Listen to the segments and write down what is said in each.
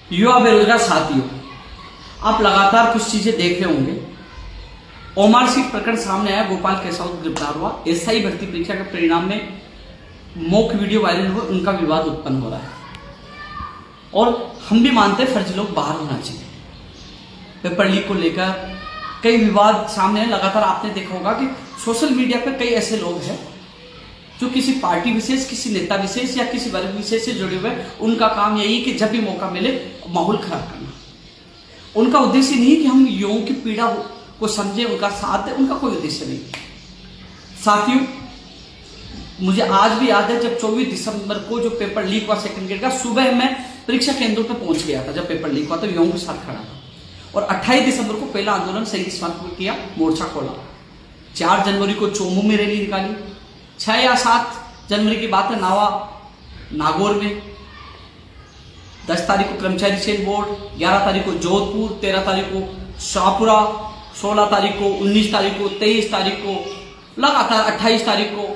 युवा बेरोजगार साथियों, आप लगातार कुछ चीजें देख रहे होंगे। ओमार सीट प्रकरण सामने आया, गोपाल केसावत गिरफ्तार हुआ, एसआई भर्ती परीक्षा के परिणाम में मॉक वीडियो वायरल हुआ, उनका विवाद उत्पन्न हो रहा है और हम भी मानते हैं फर्जी लोग बाहर होना चाहिए। पेपर लीक को लेकर कई विवाद सामने है। लगातार आपने देखा होगा कि सोशल मीडिया पर कई ऐसे लोग हैं जो किसी पार्टी विशेष, किसी नेता विशेष या किसी वर्ग विशेष से जुड़े हुए, उनका काम यही कि जब भी मौका मिले माहौल खराब करना। उनका उद्देश्य नहीं कि हम युवाओं की पीड़ा को समझे, उनका साथ है, उनका कोई उद्देश्य नहीं। साथियों, मुझे आज भी याद है जब 24 दिसंबर को जो पेपर लीक हुआ सेकंड ग्रेड का, सुबह मैं परीक्षा केंद्रों पर पहुंच गया था। जब पेपर लीक हुआ तो युवाओं के साथ खड़ा था और 28 दिसंबर को पहला आंदोलन शहीद स्मारक पर किया, मोर्चा खोला। 4 जनवरी को चोमू में रैली निकाली। 6 या 7 जनवरी की बात है, नागौर में। 10 तारीख को कर्मचारी चयन बोर्ड, 11 तारीख को जोधपुर, 13 तारीख को शाहपुरा, 16 तारीख को, 19 तारीख को, 23 तारीख को, लगातार 28 तारीख को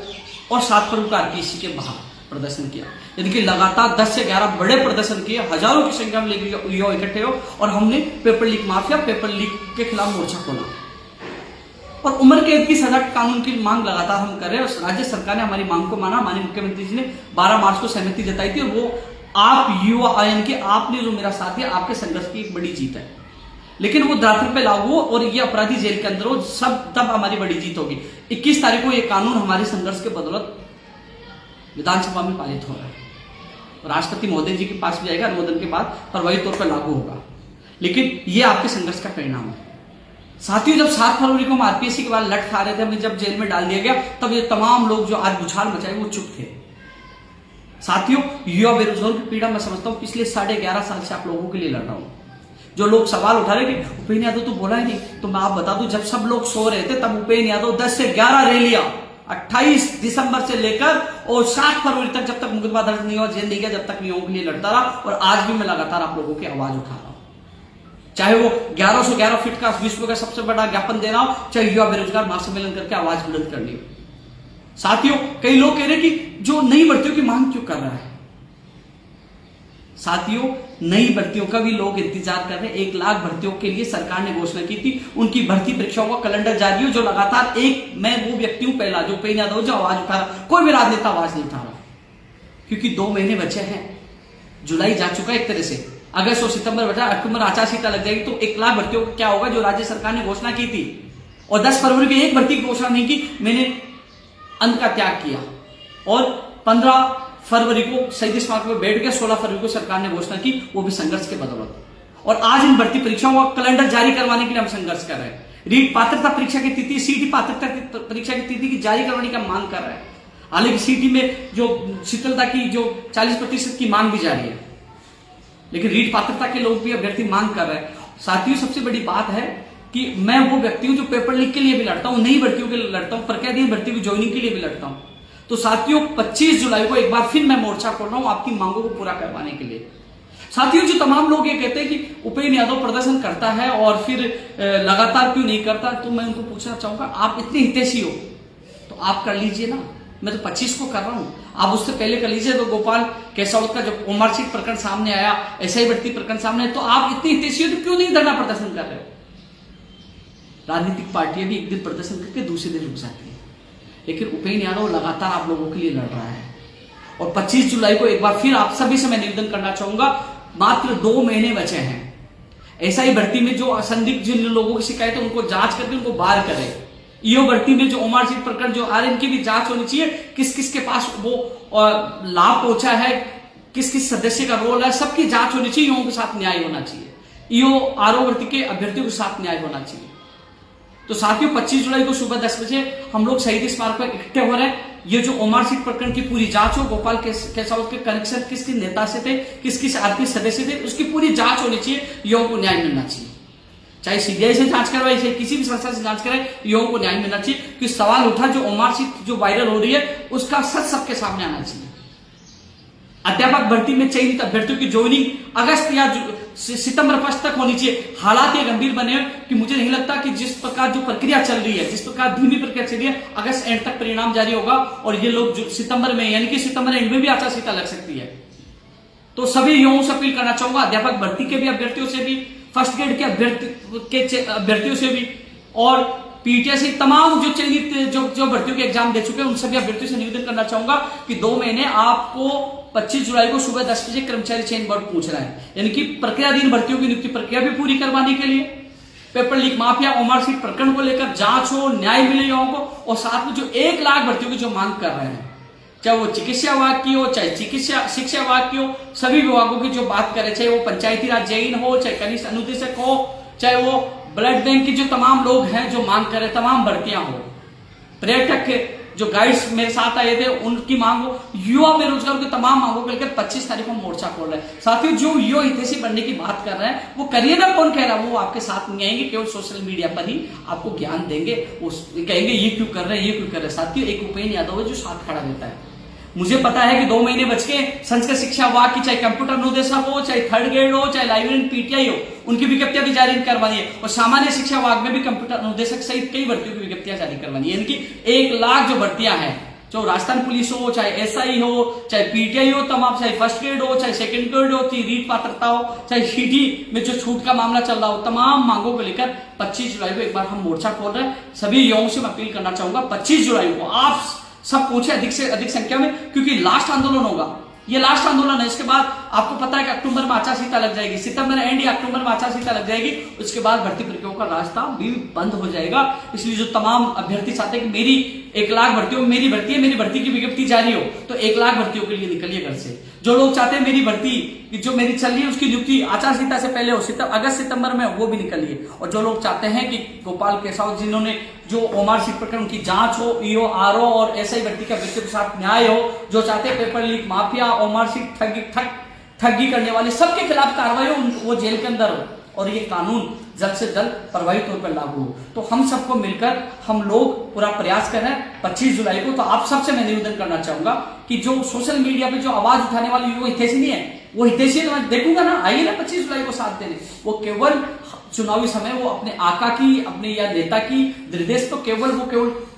और 7 फरवरी को आरपीएससी के बाहर प्रदर्शन किया। यानी कि लगातार 10 से 11 बड़े प्रदर्शन किए, हजारों की संख्या में युवा इकट्ठे हो और हमने paper leak mafia, paper leak के खिलाफ मोर्चा खोला और उम्र कैद की सजा के कानून की मांग लगातार हम कर रहे हैं। और राज्य सरकार ने हमारी मांग को माना। माननीय मुख्यमंत्री जी ने 12 मार्च को सहमति जताई थी और वो आप युवा आयन के, आपने जो मेरा साथी है, आपके संघर्ष की एक बड़ी जीत है। लेकिन वो धरातल पे लागू हो और ये अपराधी जेल के अंदर हो, सब तब हमारी बड़ी जीत होगी। 21 तारीख को ये कानून हमारे संघर्ष के बदौलत विधानसभा में पारित हो रहा है, राष्ट्रपति महोदय जी के पास भी जाएगा अनुमोदन के बाद, प्रभावी तौर पर लागू होगा। लेकिन ये आपके संघर्ष का परिणाम है। साथियों, जब 7 फरवरी को हम आरपीएससी के बाद लट खा रहे थे, हमें जब जेल में डाल दिया गया, तब ये तमाम लोग जो आज बुछार मचाए वो चुप थे। साथियों, युवा बेरोजगारों की पीड़ा मैं समझता हूं पिछले 11.5 साल से आप लोगों के लिए लड़ रहा हूं। जो लोग सवाल उठा रहे कि उपेंद्र यादव तो बोला ही नहीं, तो मैं आप बता दूं, जब सब लोग सो रहे थे तब उपेंद्र यादव 10 से 11 रैलियां 28 दिसंबर से लेकर और 7 फरवरी तक, जब तक मुकदमा दर्ज नहीं हुआ, जेल नहीं गया, जब तक युवाओं के लिए लड़ता रहा। और आज भी मैं लगातार आप लोगों की आवाज उठा रहा हूं, चाहे वो 1111 फीट का विश्व का सबसे बड़ा ज्ञापन देना हो, चाहे युवा बेरोजगार महासम्मेलन करके आवाज बुलंद करनी हो। साथियों, कई लोग कह रहे हैं कि जो नई भर्तियों की मांग क्यों कर रहा है। साथियों, नई भर्तियों का भी लोग इंतजार कर रहे हैं। 1 लाख भर्तियों के लिए सरकार ने घोषणा की थी। उनकी भर्ती परीक्षाओं का कैलेंडर जारी हो, जो लगातार मैं वो व्यक्ति हूं पहला जो उपेंद्र यादव जो आवाज उठा रहा, कोई भी राजनेता आवाज नहीं उठा रहा, क्योंकि 2 महीने बचे हैं। जुलाई जा चुका है एक तरह से, अगस्त और सितंबर बचा, अक्टूबर आचार संहिता लग जाएगी, तो 1 लाख भर्तियों का क्या होगा जो राज्य सरकार ने घोषणा की थी। और 10 फरवरी की एक भर्ती की घोषणा नहीं की, मैंने अंत का त्याग किया और 15 फरवरी को शहीद स्मारक पर बैठ गया। 16 फरवरी को सरकार ने घोषणा की, वो भी संघर्ष के बदौलत। और आज इन भर्ती परीक्षाओं का कैलेंडर जारी करवाने के लिए हम संघर्ष कर रहे हैं। रीट पात्रता परीक्षा की तिथि, सीटी पात्रता परीक्षा की तिथि की जारी करवाने का मांग कर रहे हैं। हालांकि सीटी में जो शीतलता की जो 40% की मांग भी जारी है, लेकिन रीट पात्रता के लोग भी अभ्यर्थी मांग कर रहे हैं। साथियों, सबसे बड़ी बात है कि मैं वो व्यक्ति हूं जो पेपर लीक के लिए भी लड़ता हूं, नई भर्तियों के लिए लड़ता हूं, प्रक्रियाधीन भर्ती की ज्वाइनिंग के लिए भी लड़ता हूं। तो साथियों, 25 जुलाई को एक बार फिर मैं मोर्चा खोल रहा हूं आपकी मांगों को पूरा करवाने के लिए। साथियों, जो तमाम लोग ये कहते हैं कि उपेंद्र यादव प्रदर्शन करता है और फिर लगातार क्यों नहीं करता, तो मैं उनको पूछना चाहूंगा, आप इतने हितैषी हो तो आप कर लीजिए ना। मैं तो 25 को कर रहा हूं, आप उससे पहले कर लीजिए। तो गोपाल केसावत का जब ओमार सीट प्रकरण सामने आया, एसआई भर्ती प्रकरण सामने आया, तो आप इतनी हितैषी हो तो क्यों नहीं धरना प्रदर्शन कर रहे हो। राजनीतिक पार्टियां भी एक दिन प्रदर्शन करके दूसरे दिन रुक जाती है, लेकिन उपेंद्र यादव लगातार आप लोगों के लिए लड़ रहा है। और 25 जुलाई को एक बार फिर आप सभी से मैं निवेदन करना चाहूंगा, मात्र 2 महीने बचे हैं। एसआई भर्ती में जो असंदिग्ध जिन लोगों की शिकायत है उनको जांच करके उनको बाहर करें। ईओ भर्ती में जो ओमार सीट प्रकरण जो आ रहे हैं, इनकी भी जांच होनी चाहिए। किस किस के पास वो लाभ पहुंचा है, किस किस सदस्य का रोल है, सबकी जांच होनी चाहिए। ईओ के साथ न्याय होना चाहिए, ईओ आरओ भर्ती के अभ्यर्थियों के साथ न्याय होना चाहिए। तो साथियों, 25 जुलाई को सुबह 10 बजे हम लोग शहीद स्मारक पर इकट्ठे हो रहे हैं। ये जो ओमार सीट प्रकरण की पूरी जांच हो, गोपाल केसावत के कनेक्शन किस किस नेता से थे, किस किस आरपीएस सदस्य थे, उसकी पूरी जांच होनी चाहिए। युवाओं को न्याय मिलना चाहिए, चाहे सीबीआई से जांच करवाए, चाहे किसी भी संस्था से जांच कराए, युवाओं को न्याय मिलना चाहिए। क्योंकि सवाल उठा जो ओमार सीट जो वायरल हो रही है, उसका सच सबके सामने आना चाहिए। अध्यापक भर्ती में चयनित अभ्यर्थियों की ज्वाइनिंग अगस्त या सितंबर 1 तक होनी चाहिए। हालात ये गंभीर बने हैं कि मुझे नहीं लगता कि जिस प्रकार जो प्रक्रिया चल रही है, जिस प्रकार धीमी प्रक्रिया चल रही है, अगस्त एंड तक परिणाम जारी होगा और ये लोग जो सितंबर में, यानी कि सितंबर एंड में भी आचार संहिता लग सकती है। तो सभी युवाओं से अपील करना चाहूंगा, अध्यापक भर्ती के भी अभ्यर्थियों से भी, फर्स्ट ग्रेड के अभ्यर्थियों से भी, और पीटीएससी तमाम जो चयनित जो भर्तियों के एग्जाम दे चुके हैं उन सभी अभ्यर्थियों से निवेदन करना चाहूंगा कि 2 महीने आपको 25 जुलाई को सुबह 10 बजे कर्मचारी चयन बोर्ड पूछ रहा है, यानी कि प्रक्रियाधीन भर्तियों की नियुक्ति प्रक्रिया भी पूरी करवाने के लिए, paper leak mafia OMR sheet प्रकरण को लेकर जांच हो, न्याय मिले युवाओं को, और साथ में जो 1 लाख भर्तियों की जो मांग कर रहे हैं, चाहे वो चिकित्सा विभाग की हो, चाहे चिकित्सा शिक्षा विभाग की हो, सभी विभागों की जो बात करें, चाहे वो पंचायती राज जेईन हो, चाहे कनिष्ठ अनुदेशक हो, चाहे वो ब्लड बैंक की जो तमाम लोग हैं जो मांग कर रहे, तमाम भर्तियां हो, पर्यटक के जो गाइड्स मेरे साथ आए थे उनकी मांग हो, युवा बेरोजगार की तमाम मांगों को लेकर 25 तारीख को मोर्चा खोल रहे हैं। साथियों, जो युवा हितैषी बनने की बात कर रहे हैं वो करिए ना, कौन कह रहा है, वो आपके साथ नहीं आएंगे, केवल सोशल मीडिया पर ही आपको ज्ञान देंगे, वो कहेंगे ये क्यों कर रहे हैं, ये क्यों कर रहे हैं। साथियों, एक उपेन्द्र यादव है जो साथ खड़ा रहता है। मुझे पता है कि 2 महीने बच के संस्कृत शिक्षा विभाग की, चाहे कंप्यूटर अनुदेशक हो, चाहे थर्ड ग्रेड हो, चाहे लाइब्रेरी पीटीआई हो, उनकी विज्ञप्तियां भी जारी करवानी है, और सामान्य शिक्षा विभाग में भी कंप्यूटर अनुदेशक सहित कई भर्तियों की विज्ञप्तियां जारी करवानी है। यानी कि 1 लाख जो भर्तियां हैं, जो राजस्थान पुलिस हो, चाहे एसआई हो, चाहे पीटीआई हो, तमाम, चाहे फर्स्ट ग्रेड हो, चाहे सेकंड ग्रेड हो, चाहे रीट पात्रता हो, चाहे सीटी में जो छूट का मामला चल रहा हो, तमाम मांगों को लेकर 25 जुलाई को एक बार हम मोर्चा खोल रहे हैं। सभी युवाओं से मैं अपील करना चाहूंगा, 25 जुलाई को आप सब पहुंचे अधिक से अधिक संख्या में, क्योंकि लास्ट आंदोलन होगा, ये लास्ट आंदोलन है। इसके बाद आपको पता है कि अक्टूबर में आचार संहिता लग जाएगी, सितंबर एंड या अक्टूबर में आचार संहिता लग जाएगी, उसके बाद भर्ती प्रक्रियाओं का रास्ता भी बंद हो जाएगा। इसलिए जो तमाम अभ्यर्थी चाहते हैं कि मेरी 1 लाख भर्तियों में मेरी भर्ती है, मेरी भर्ती की विज्ञप्ति जारी हो, तो 1 लाख भर्तियों के लिए निकलिए घर से। जो लोग चाहते हैं मेरी भर्ती जो मेरी चल रही है उसकी नियुक्ति आचार संहिता से पहले हो, अगस्त सितंबर में, वो भी निकलिए। और जो लोग चाहते हैं कि गोपाल केशव जिन्होंने जो ओमार सीट प्रकरण की जांच हो, ईओ आरओ और एसआई भर्ती का व्यक्तियों के साथ न्याय हो, जो चाहते हैं paper leak mafia, OMR sheet ठगी करने वाले सबके खिलाफ कार्रवाई हो, वो जेल के अंदर हो, और ये कानून जल्द से जल्द प्रभावी तौर पर लागू हो। तो हम सबको मिलकर हम लोग पूरा प्रयास कर रहे हैं 25 जुलाई को। तो आप सबसे मैं निवेदन करना चाहूंगा कि जो सोशल मीडिया पे जो आवाज उठाने वाले युवा हितैषी नहीं है, वो हितैषी तो मैं देखूंगा ना, आइए ना 25 जुलाई को साथ देने। वो केवल चुनावी समय वो अपने आका की, अपने या नेता की निर्देश, तो केवल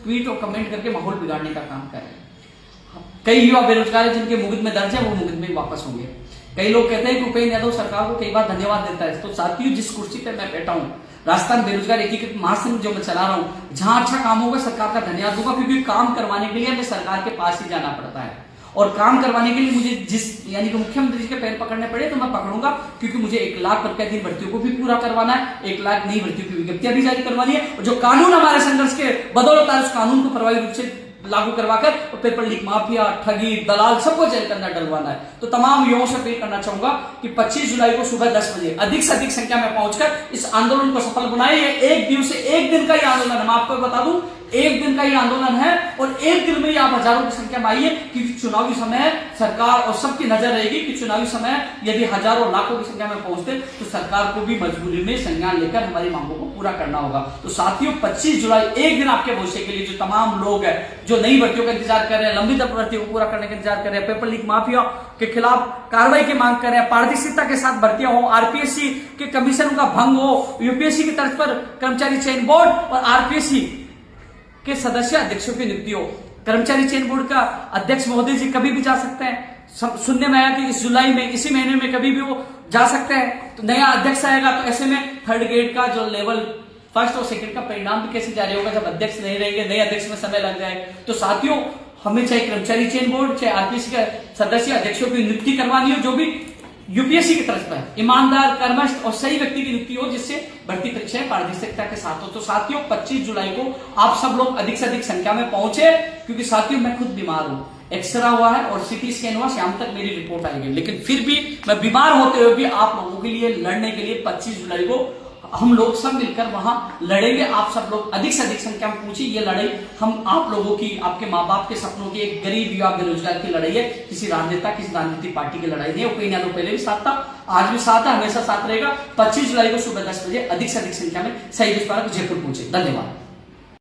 ट्वीट और कमेंट करके माहौल बिगाड़ने का काम कर रहे हैं। कई युवा बेरोजगार है जिनके मुगिद में दर्ज है, वो मुगिद में वापस होंगे। कई लोग कहते हैं कि उपेन्द्र यादव सरकार को कई बार धन्यवाद देता है। तो साथियों, जिस कुर्सी पे मैं बैठा हूं, राजस्थान बेरोजगार एकीकृत महासंघ जो मैं चला रहा हूं, जहां अच्छा काम होगा सरकार का धन्यवाद दूंगा, क्योंकि काम करवाने के लिए हमें सरकार के पास ही जाना पड़ता है, और काम करवाने के लिए मुझे जिस यानी कि मुख्यमंत्री जी के पैर पकड़ने पड़े तो मैं पकड़ूंगा, क्योंकि मुझे 1 लाख प्रत्याधीन भर्तियों को भी पूरा करवाना है, 1 लाख नई भर्तियों की विज्ञप्तियां भी जारी करवानी है, और जो कानून हमारे संघर्ष के बदौलत है उस कानून को प्रभावी रूप से लागू करवाकर और पेपर लीक माफिया, ठगी, दलाल सबको जेल के अंदर डलवाना है। तो तमाम युवाओं से अपील करना चाहूंगा कि 25 जुलाई को सुबह 10 बजे अधिक से अधिक संख्या में पहुंचकर इस आंदोलन को सफल बनाइए। एक दिन का ही आंदोलन है, मैं आपको बता दूं, 1 दिन का ही आंदोलन है, और 1 दिन में ही आप हजारों की संख्या में आइए, क्योंकि चुनावी समय सरकार और सबकी नजर रहेगी कि चुनावी समय यदि हजारों लाखों की संख्या में पहुंचते तो सरकार को भी मजबूरी में संज्ञान लेकर हमारी मांगों को पूरा करना होगा। तो साथियों, 25 जुलाई एक दिन आपके भविष्य के लिए जो तमाम लोग हैं जो नई भर्तियों का इंतजार कर रहे हैं, लंबित भर्तियों को पूरा करने का इंतजार कर रहे हैं, पेपर लीक माफिया के खिलाफ कार्रवाई की मांग कर रहे हैं, पारदर्शिता के साथ भर्तियां हो, आरपीएससी के कमीशन का भंग हो, यूपीएससी की तर्ज पर कर्मचारी चयन बोर्ड और आरपीएससी के सदस्य अध्यक्षों की नियुक्ति हो। कर्मचारी चयन बोर्ड का अध्यक्ष महोदय जी कभी भी जा सकते हैं। सुनने में आया कि इस जुलाई में, इसी महीने में कभी भी वो जा सकते हैं। तो नया अध्यक्ष आएगा, तो ऐसे में थर्ड ग्रेड का जो लेवल फर्स्ट और सेकंड का परिणाम भी कैसे जारी होगा जब अध्यक्ष नहीं रहेंगे, नए अध्यक्ष में समय लग जाए। तो साथियों, हमें चाहे कर्मचारी चयन बोर्ड, चाहे आरपीएससी के सदस्य अध्यक्षों की नियुक्ति करवानी हो, जो भी यूपीएससी की तरफ पर ईमानदार, कर्मठ और सही व्यक्ति की नियुक्ति हो, जिससे भर्ती परीक्षाएं पारदर्शिता के साथ हो। तो साथियों, 25 जुलाई को आप सब लोग अधिक से अधिक संख्या में पहुंचे, क्योंकि साथियों मैं खुद बीमार हूं, एक्सरा हुआ है और सीटी स्कैन हुआ, शाम तक मेरी रिपोर्ट आएगी, लेकिन फिर भी मैं बीमार होते हुए भी आप लोगों के लिए लड़ने के लिए 25 जुलाई को हम लोग सब मिलकर वहां लड़ेंगे। आप सब लोग अधिक से अधिक संख्या में पूछिए। ये लड़ाई हम आप लोगों की, आपके माँ बाप के सपनों की, एक गरीब युवा बेरोजगार की लड़ाई है, किसी राजनेता, किसी राजनीतिक पार्टी की लड़ाई नहीं है। उपेन्द्र यादव पहले भी साथ था, आज भी साथ है, हमेशा साथ रहेगा। 25 जुलाई को सुबह 10 बजे अधिक से अधिक संख्या में सही विस्तार जयपुर पहुंचे। धन्यवाद।